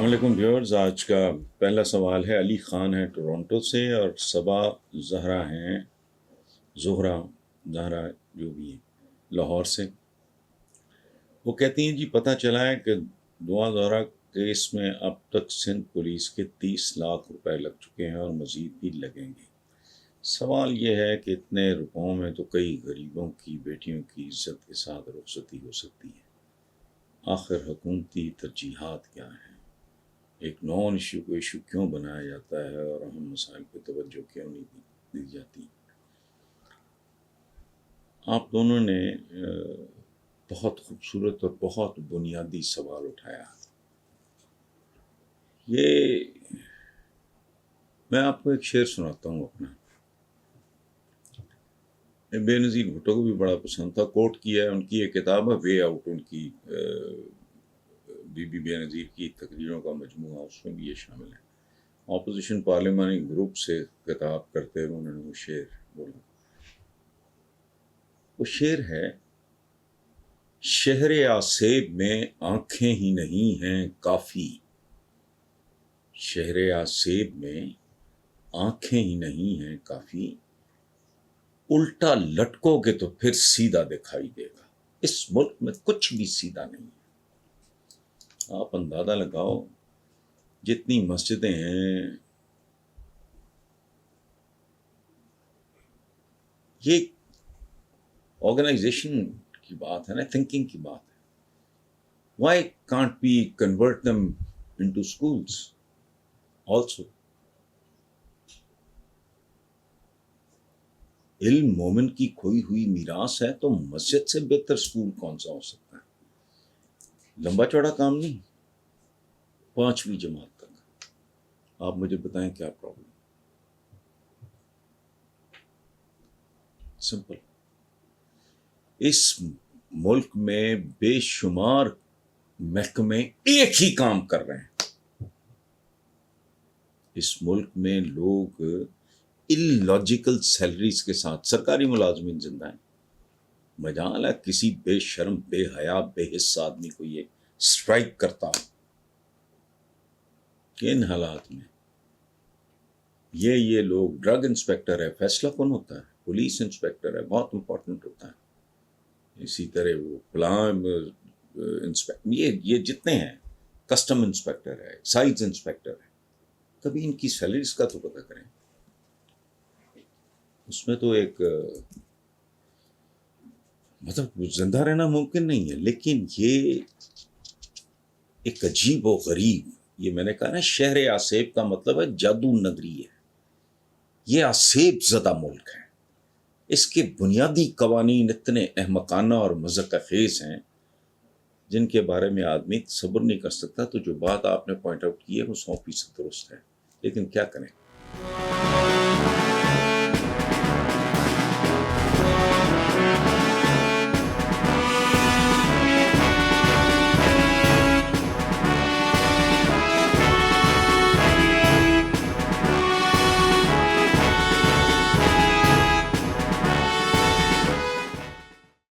علیکم ویورز، آج کا پہلا سوال ہے علی خان ہے ٹورانٹو سے، اور صبا زہرا ہیں زہرا جو بھی ہیں لاہور سے۔ وہ کہتی ہیں جی پتہ چلا ہے کہ دعا زہرا کیس میں اب تک سندھ پولیس کے 30 لاکھ روپے لگ چکے ہیں اور مزید بھی لگیں گے۔ سوال یہ ہے کہ اتنے روپوں میں تو کئی غریبوں کی بیٹیوں کی عزت کے ساتھ رخصتی ہو سکتی ہے۔ آخر حکومتی ترجیحات کیا ہیں؟ ایک نان ایشو کو ایشو کیوں بنایا جاتا ہے اور اہم مسائل پہ توجہ کیوں نہیں دی جاتی؟ آپ دونوں نے بہت خوبصورت اور بہت بنیادی سوال اٹھایا۔ یہ میں آپ کو ایک شعر سناتا ہوں اپنا، بے نظیر بھٹو کو بھی بڑا پسند تھا، کوٹ کیا ہے ان کی ایک کتاب ہے وے آؤٹ، ان کی بی بی بے نظیر کی تقریروں کا مجموعہ، اس میں بھی یہ شامل ہے۔ اپوزیشن پارلیمانی گروپ سے خطاب کرتے ہوئے انہوں نے وہ شعر بولا۔ وہ شعر ہے، شہر آسیب میں آنکھیں ہی نہیں ہیں کافی، شہر آسیب میں آنکھیں ہی نہیں ہیں کافی، الٹا لٹکو گے تو پھر سیدھا دکھائی دے گا۔ اس ملک میں کچھ بھی سیدھا نہیں ہے۔ آپ اندازہ لگاؤ جتنی مسجدیں ہیں، یہ آرگنائزیشن کی بات ہے نا، تھنکنگ کی بات ہے۔ Why can't we convert them into schools also؟ علم مومن کی کھوئی ہوئی میراث ہے، تو مسجد سے بہتر اسکول کون سا ہو سکتا ہے؟ لمبا چوڑا کام نہیں، 5ویں جماعت تک۔ آپ مجھے بتائیں کیا پرابلم؟ سمپل۔ اس ملک میں بے شمار محکمے ایک ہی کام کر رہے ہیں۔ اس ملک میں لوگ illogical سیلریز کے ساتھ، سرکاری ملازمین زندہ ہیں، مجال ہے کسی بے شرم بے حیا بے حس آدمی کو یہ اسٹرائک کرتا ہو کہ ان حالات میں یہ لوگ، ڈرگ انسپیکٹر ہے فیصلہ کن ہوتا ہے، پولیس انسپیکٹر ہے بہت امپورٹنٹ ہوتا ہے، اسی طرح وہ پلان انسپیکٹر، یہ جتنے ہیں، کسٹم انسپیکٹر ہے، ایکسائز انسپیکٹر ہے، کبھی ان کی سیلریز کا تو پتہ کریں۔ اس میں تو ایک مطلب زندہ رہنا ممکن نہیں ہے، لیکن یہ ایک عجیب و غریب، یہ میں نے کہا نا شہر آسیب کا مطلب ہے جادو نگری ہے، یہ آسیب زدہ ملک ہے۔ اس کے بنیادی قوانین اتنے احمقانہ اور مذاق خیز ہیں جن کے بارے میں آدمی صبر نہیں کر سکتا۔ تو جو بات آپ نے پوائنٹ آؤٹ کی ہے وہ 100% درست ہے، لیکن کیا کریں؟